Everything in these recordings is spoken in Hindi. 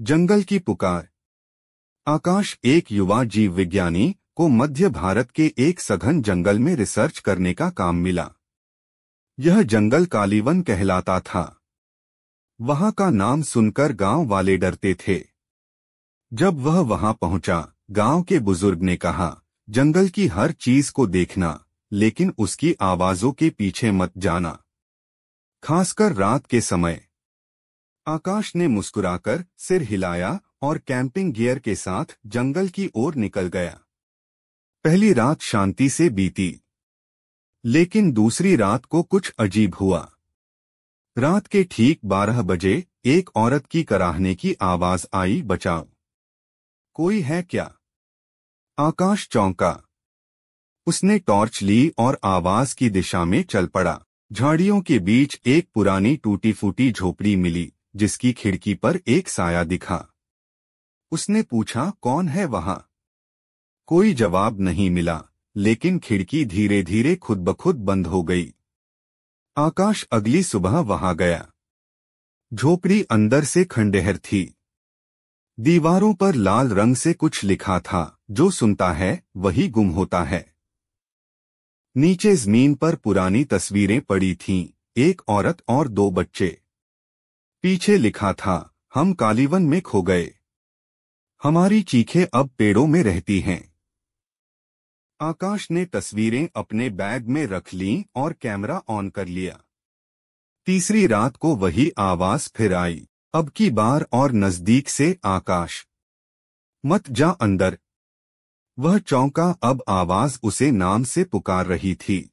जंगल की पुकार। आकाश एक युवा जीव विज्ञानी को मध्य भारत के एक सघन जंगल में रिसर्च करने का काम मिला। यह जंगल कालीवन कहलाता था। वहां का नाम सुनकर गांव वाले डरते थे। जब वह वहां पहुंचा, गांव के बुजुर्ग ने कहा, जंगल की हर चीज को देखना, लेकिन उसकी आवाजों के पीछे मत जाना, खासकर रात के समय। आकाश ने मुस्कुराकर सिर हिलाया और कैंपिंग गियर के साथ जंगल की ओर निकल गया। पहली रात शांति से बीती, लेकिन दूसरी रात को कुछ अजीब हुआ। रात के ठीक 12 बजे एक औरत की कराहने की आवाज आई, बचाओ, कोई है क्या? आकाश चौंका। उसने टॉर्च ली और आवाज की दिशा में चल पड़ा। झाड़ियों के बीच एक पुरानी टूटी फूटी झोपड़ी मिली, जिसकी खिड़की पर एक साया दिखा। उसने पूछा, कौन है वहां? कोई जवाब नहीं मिला, लेकिन खिड़की धीरे धीरे खुद ब खुद बंद हो गई। आकाश अगली सुबह वहां गया। झोपड़ी अंदर से खंडहर थी। दीवारों पर लाल रंग से कुछ लिखा था, जो सुनता है वही गुम होता है। नीचे जमीन पर पुरानी तस्वीरें पड़ी थीं, एक औरत और 2 बच्चे। पीछे लिखा था, हम कालीवन में खो गए, हमारी चीखें अब पेड़ों में रहती हैं। आकाश ने तस्वीरें अपने बैग में रख लीं और कैमरा ऑन कर लिया। तीसरी रात को वही आवाज फिर आई, अब की बार और नजदीक से, आकाश मत जा अंदर। वह चौंका, अब आवाज उसे नाम से पुकार रही थी।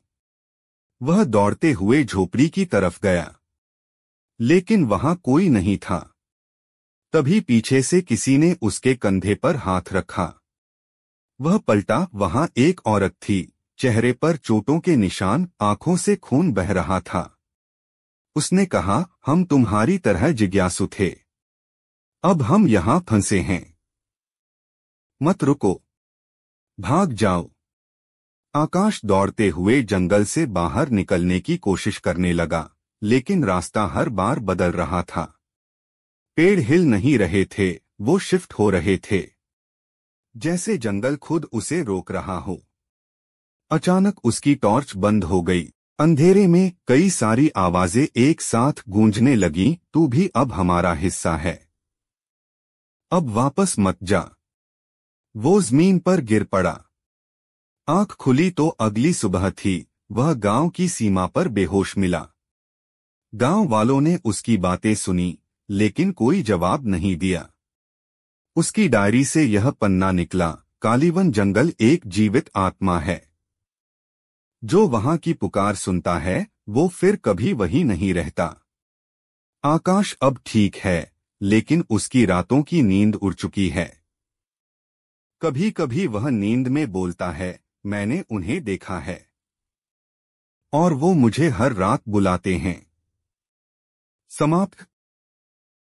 वह दौड़ते हुए झोपड़ी की तरफ गया, लेकिन वहां कोई नहीं था। तभी पीछे से किसी ने उसके कंधे पर हाथ रखा। वह पलटा, वहां एक औरत थी, चेहरे पर चोटों के निशान, आंखों से खून बह रहा था। उसने कहा, हम तुम्हारी तरह जिज्ञासु थे, अब हम यहां फंसे हैं, मत रुको, भाग जाओ। आकाश दौड़ते हुए जंगल से बाहर निकलने की कोशिश करने लगा, लेकिन रास्ता हर बार बदल रहा था। पेड़ हिल नहीं रहे थे, वो शिफ्ट हो रहे थे, जैसे जंगल खुद उसे रोक रहा हो। अचानक उसकी टॉर्च बंद हो गई। अंधेरे में कई सारी आवाजें एक साथ गूंजने लगीं, तू भी अब हमारा हिस्सा है, अब वापस मत जा। वो जमीन पर गिर पड़ा। आंख खुली तो अगली सुबह थी। वह गांव की सीमा पर बेहोश मिला। गांव वालों ने उसकी बातें सुनी, लेकिन कोई जवाब नहीं दिया। उसकी डायरी से यह पन्ना निकला, कालीवन जंगल एक जीवित आत्मा है। जो वहां की पुकार सुनता है, वो फिर कभी वही नहीं रहता। आकाश अब ठीक है, लेकिन उसकी रातों की नींद उड़ चुकी है। कभी कभी वह नींद में बोलता है, मैंने उन्हें देखा है, और वो मुझे हर रात बुलाते हैं। समाप्त।